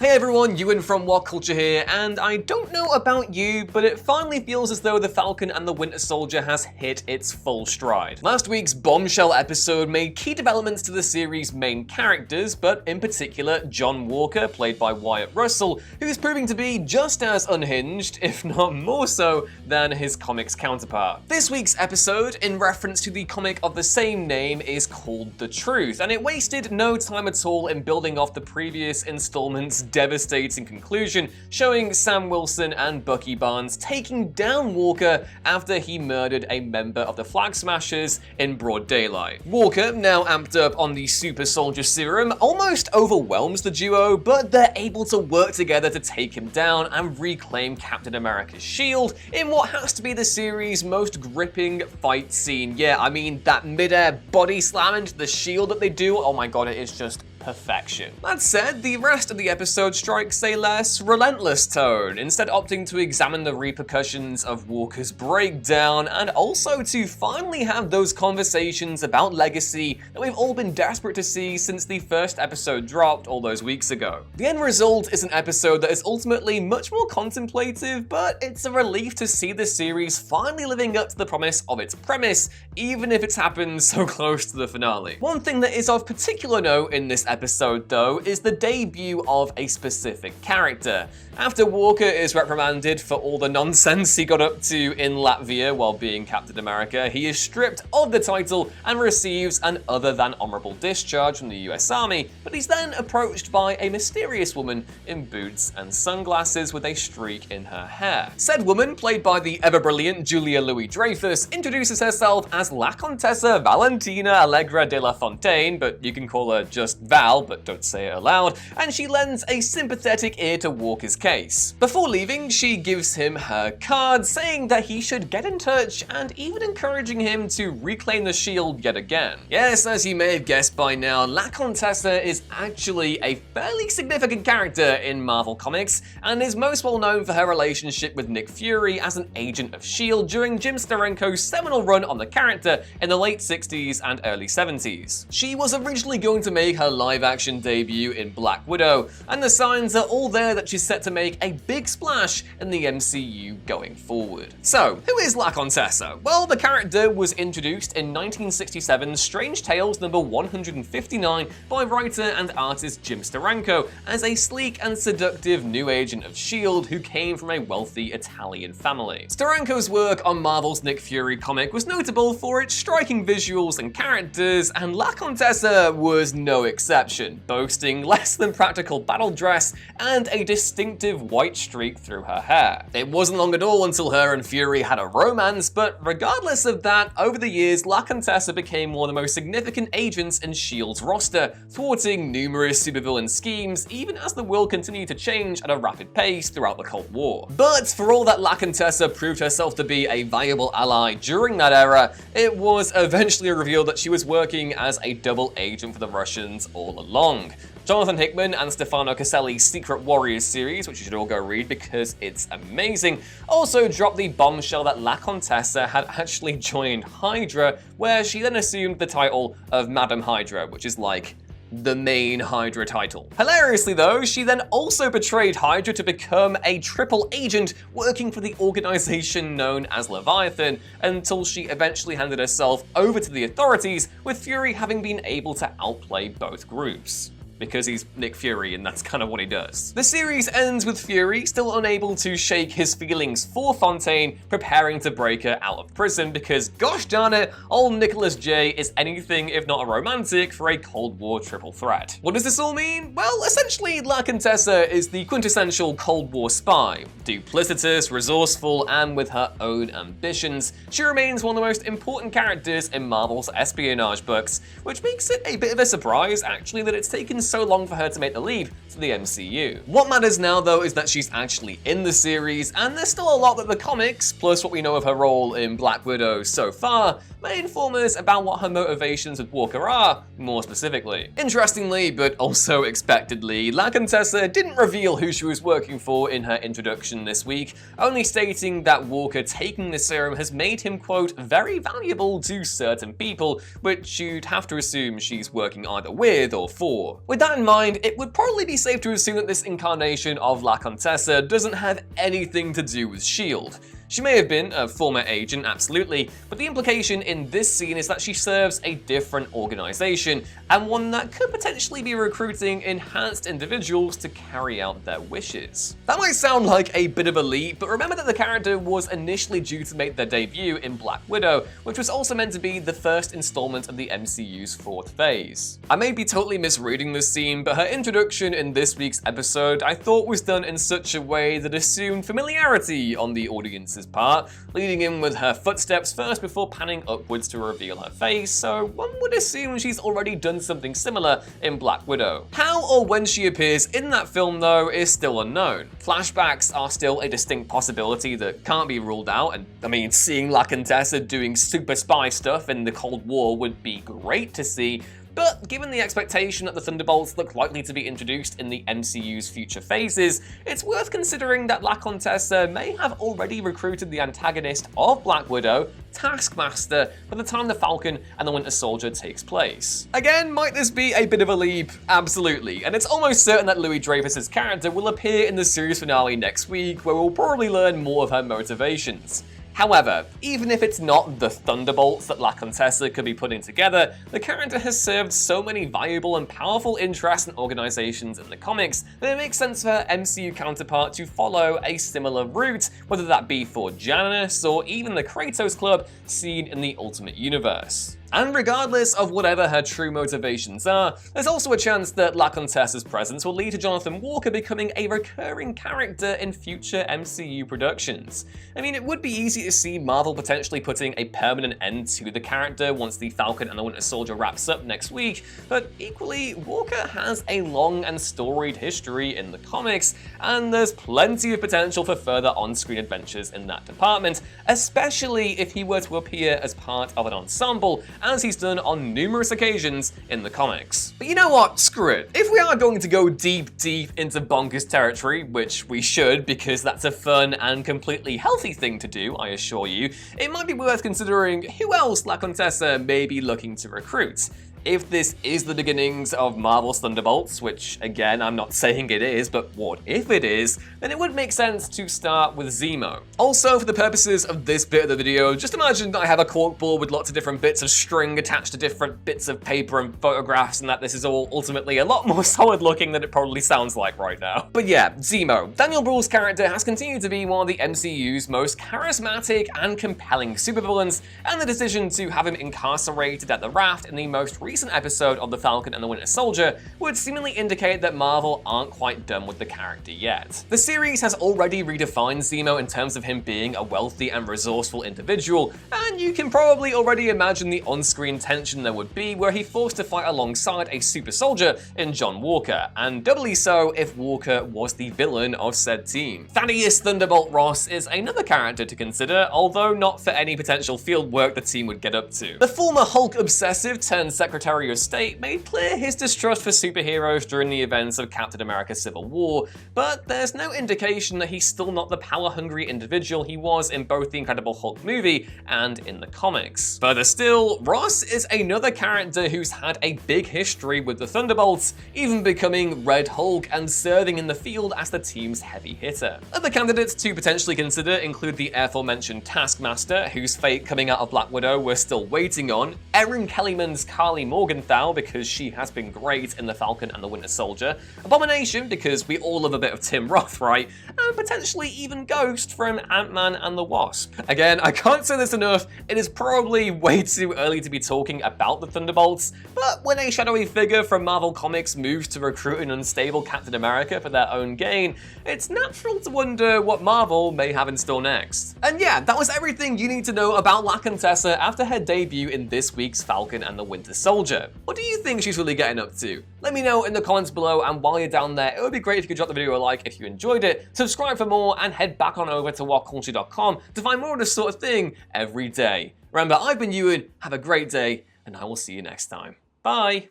Hey everyone, Ewan from What Culture here, and I don't know about you, but it finally feels as though the Falcon and the Winter Soldier has hit its full stride. Last week's bombshell episode made key developments to the series' main characters, but in particular John Walker, played by Wyatt Russell, who is proving to be just as unhinged, if not more so, than his comics counterpart. This week's episode, in reference to the comic of the same name, is called The Truth, and it wasted no time at all in building off the previous installment's devastating conclusion, showing Sam Wilson and Bucky Barnes taking down Walker after he murdered a member of the Flag Smashers in broad daylight. Walker, now amped up on the super soldier serum, almost overwhelms the duo, but they're able to work together to take him down and reclaim Captain America's shield in what has to be the series' most gripping fight scene. Yeah, I mean, that mid-air body slam into the shield that they do, oh my god, it is just perfection. That said, the rest of the episode strikes a less relentless tone, instead opting to examine the repercussions of Walker's breakdown and also to finally have those conversations about legacy that we've all been desperate to see since the first episode dropped all those weeks ago. The end result is an episode that is ultimately much more contemplative, but it's a relief to see the series finally living up to the promise of its premise, even if it's happened so close to the finale. One thing that is of particular note in this episode, though, is the debut of a specific character. After Walker is reprimanded for all the nonsense he got up to in Latvia while being Captain America, he is stripped of the title and receives an other than honorable discharge from the US Army, but he's then approached by a mysterious woman in boots and sunglasses with a streak in her hair. Said woman, played by the ever-brilliant Julia Louis-Dreyfus, introduces herself as La Contessa Valentina Allegra de la Fontaine, but you can call her just Val, but don't say it aloud, and she lends a sympathetic ear to Walker's case. Before leaving, she gives him her card, saying that he should get in touch and even encouraging him to reclaim the shield yet again. Yes, as you may have guessed by now, La Contessa is actually a fairly significant character in Marvel Comics and is most well known for her relationship with Nick Fury as an agent of S.H.I.E.L.D. during Jim Steranko's seminal run on the character in the late 60s and early 70s. She was originally going to make her live-action debut in Black Widow, and the signs are all there that she's set to make a big splash in the MCU going forward. So, who is La Contessa? Well, the character was introduced in 1967's Strange Tales number 159 by writer and artist Jim Steranko as a sleek and seductive new agent of S.H.I.E.L.D. who came from a wealthy Italian family. Steranko's work on Marvel's Nick Fury comic was notable for its striking visuals and characters, and La Contessa was no exception, boasting less than practical battle dress and a distinctive white streak through her hair. It wasn't long at all until her and Fury had a romance, but regardless of that, over the years, La Contessa became one of the most significant agents in S.H.I.E.L.D.'s roster, thwarting numerous supervillain schemes even as the world continued to change at a rapid pace throughout the Cold War. But for all that La Contessa proved herself to be a valuable ally during that era, it was eventually revealed that she was working as a double agent for the Russians all along. Jonathan Hickman and Stefano Caselli's Secret Warriors series, which you should all go read because it's amazing, also dropped the bombshell that La Contessa had actually joined Hydra, where she then assumed the title of Madam Hydra, which is like the main Hydra title. Hilariously though, she then also betrayed Hydra to become a triple agent working for the organization known as Leviathan until she eventually handed herself over to the authorities, with Fury having been able to outplay both groups. Because he's Nick Fury and that's kind of what he does. The series ends with Fury still unable to shake his feelings for Fontaine, preparing to break her out of prison because gosh darn it, old Nicholas J is anything if not a romantic for a Cold War triple threat. What does this all mean? Well, essentially La Contessa is the quintessential Cold War spy. Duplicitous, resourceful, and with her own ambitions, she remains one of the most important characters in Marvel's espionage books, which makes it a bit of a surprise actually that it's taken so long for her to make the leap to the MCU. What matters now though is that she's actually in the series, and there's still a lot that the comics, plus what we know of her role in Black Widow so far, may inform us about what her motivations with Walker are, more specifically. Interestingly, but also expectedly, La Contessa didn't reveal who she was working for in her introduction this week, only stating that Walker taking the serum has made him, quote, very valuable to certain people, which you'd have to assume she's working either with or for. With that in mind, it would probably be safe to assume that this incarnation of La Contessa doesn't have anything to do with S.H.I.E.L.D. She may have been a former agent, absolutely, but the implication in this scene is that she serves a different organization, and one that could potentially be recruiting enhanced individuals to carry out their wishes. That might sound like a bit of a leap, but remember that the character was initially due to make their debut in Black Widow, which was also meant to be the first installment of the MCU's fourth phase. I may be totally misreading this scene, but her introduction in this week's episode I thought was done in such a way that assumed familiarity on the audience's part, leading in with her footsteps first before panning upwards to reveal her face, so one would assume she's already done something similar in Black Widow. How or when she appears in that film, though, is still unknown. Flashbacks are still a distinct possibility that can't be ruled out, and I mean, seeing La Contessa doing super spy stuff in the Cold War would be great to see, but given the expectation that the Thunderbolts look likely to be introduced in the MCU's future phases, it's worth considering that La Contessa may have already recruited the antagonist of Black Widow, Taskmaster, by the time the Falcon and the Winter Soldier takes place. Again, might this be a bit of a leap? Absolutely, and it's almost certain that Louis-Dreyfus' character will appear in the series finale next week, where we'll probably learn more of her motivations. However, even if it's not the Thunderbolts that La Contessa could be putting together, the character has served so many valuable and powerful interests and organizations in the comics that it makes sense for her MCU counterpart to follow a similar route, whether that be for Janus or even the Kratos Club seen in the Ultimate Universe. And regardless of whatever her true motivations are, there's also a chance that La Contessa's presence will lead to Jonathan Walker becoming a recurring character in future MCU productions. I mean, it would be easy to see Marvel potentially putting a permanent end to the character once the Falcon and the Winter Soldier wraps up next week, but equally, Walker has a long and storied history in the comics, and there's plenty of potential for further on-screen adventures in that department, especially if he were to appear as part of an ensemble, as he's done on numerous occasions in the comics. But you know what? Screw it. If we are going to go deep into bonkers territory, which we should because that's a fun and completely healthy thing to do, I assure you, it might be worth considering who else La Contessa may be looking to recruit. If this is the beginnings of Marvel's Thunderbolts, which again, I'm not saying it is, but what if it is, then it would make sense to start with Zemo. Also, for the purposes of this bit of the video, just imagine that I have a corkboard with lots of different bits of string attached to different bits of paper and photographs, and that this is all ultimately a lot more solid looking than it probably sounds like right now. But yeah, Zemo. Daniel Bruhl's character has continued to be one of the MCU's most charismatic and compelling supervillains, and the decision to have him incarcerated at the Raft in the most recent episode of The Falcon and the Winter Soldier would seemingly indicate that Marvel aren't quite done with the character yet. The series has already redefined Zemo in terms of him being a wealthy and resourceful individual, and you can probably already imagine the on-screen tension there would be were he forced to fight alongside a super soldier in John Walker, and doubly so if Walker was the villain of said team. Thaddeus Thunderbolt Ross is another character to consider, although not for any potential field work the team would get up to. The former Hulk obsessive turned Secretary of State made clear his distrust for superheroes during the events of Captain America Civil War, but there's no indication that he's still not the power-hungry individual he was in both the Incredible Hulk movie and in the comics. Further still, Ross is another character who's had a big history with the Thunderbolts, even becoming Red Hulk and serving in the field as the team's heavy hitter. Other candidates to potentially consider include the aforementioned Taskmaster, whose fate coming out of Black Widow we're still waiting on, Erin Kellyman's Carly Morgenthau because she has been great in The Falcon and the Winter Soldier, Abomination because we all love a bit of Tim Roth, right? And potentially even Ghost from Ant-Man and the Wasp. Again, I can't say this enough, it is probably way too early to be talking about the Thunderbolts, but when a shadowy figure from Marvel Comics moves to recruit an unstable Captain America for their own gain, it's natural to wonder what Marvel may have in store next. And yeah, that was everything you need to know about La Contessa after her debut in this week's Falcon and the Winter Soldier. What do you think she's really getting up to? Let me know in the comments below, and while you're down there, it would be great if you could drop the video a like if you enjoyed it, subscribe for more, and head back on over to whatculture.com to find more of this sort of thing every day. Remember, I've been Ewan, have a great day, and I will see you next time. Bye!